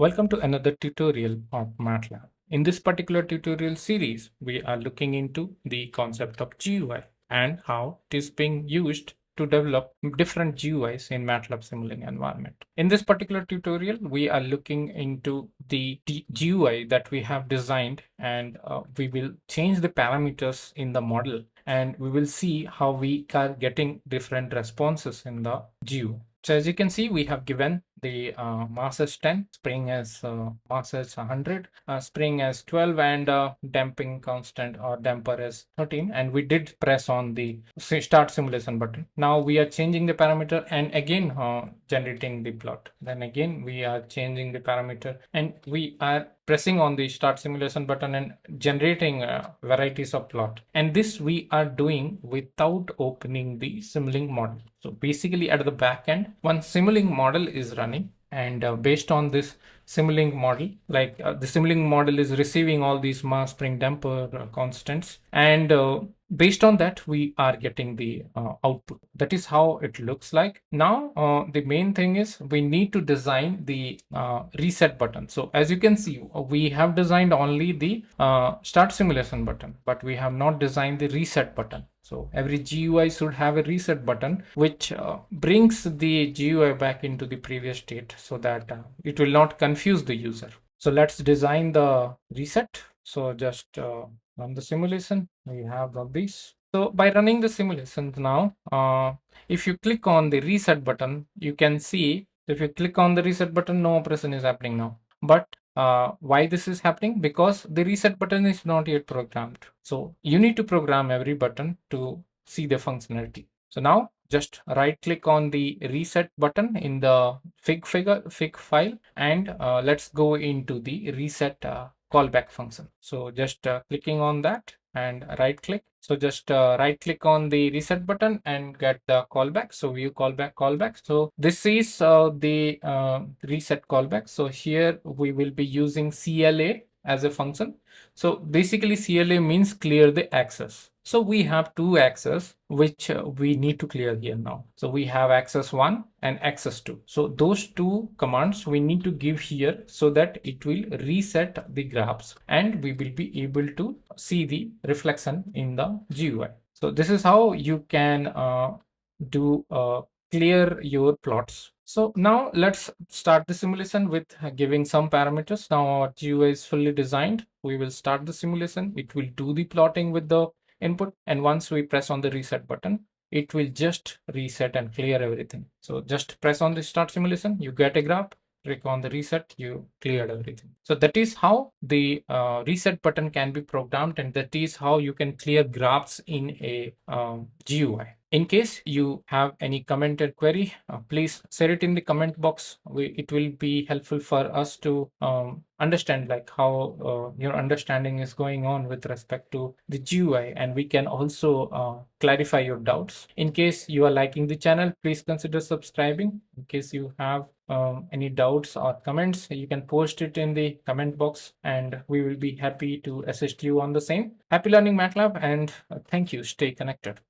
Welcome to another tutorial of MATLAB. In this particular tutorial series, we are looking into the concept of GUI and how it is being used to develop different GUIs in MATLAB Simulink environment. In this particular tutorial, we are looking into the GUI that we have designed, and we will change the parameters in the model, and we will see how we are getting different responses in the GUI. So as you can see, we have given the mass as 10, spring as mass as 100, spring as 12, and damping constant or damper as 13. And we did press on the start simulation button. Now we are changing the parameter and again generating the plot. Then again we are changing the parameter and we are pressing on the start simulation button and generating varieties of plot. And this we are doing without opening the Simulink model. So basically at the back end, one Simulink model is running, and based on this Simulink model, the Simulink model is receiving all these mass, spring, damper constants, and based on that we are getting the output. That is how it looks like. Now the main thing is we need to design the reset button. So as you can see, we have designed only the start simulation button, but we have not designed the reset button. So every GUI should have a reset button, which brings the GUI back into the previous state so that it will not confuse the user. So let's design the reset. So just run the simulation. We have these. So by running the simulations now, if you click on the reset button, you can see if you click on the reset button, no operation is happening now. But why this is happening? Because the reset button is not yet programmed. So you need to program every button to see the functionality. So now just right click on the reset button in the fig file, and let's go into the reset callback function. So just clicking on that and right click. So just right click on the reset button and get the callback. So view callback. So this is the reset callback. So here we will be using CLA as a function. So basically CLA means clear the access. So we have two access which we need to clear here now. So we have access 1 and access 2. So those two commands we need to give here so that it will reset the graphs and we will be able to see the reflection in the GUI. So this is how you can clear your plots. So now let's start the simulation with giving some parameters. Now our GUI is fully designed. We will start the simulation. It will do the plotting with the input, and once we press on the reset button, it will just reset and clear everything. So just press on the start simulation, you get a graph. Click on the reset, you cleared everything. So that is how the reset button can be programmed, and that is how you can clear graphs in a GUI. In case you have any commented query, please share it in the comment box. It will be helpful for us to understand like how your understanding is going on with respect to the GUI, and we can also clarify your doubts. In case you are liking the channel, please consider subscribing. In case you have any doubts or comments, you can post it in the comment box and we will be happy to assist you on the same. Happy learning MATLAB, and thank you. Stay connected.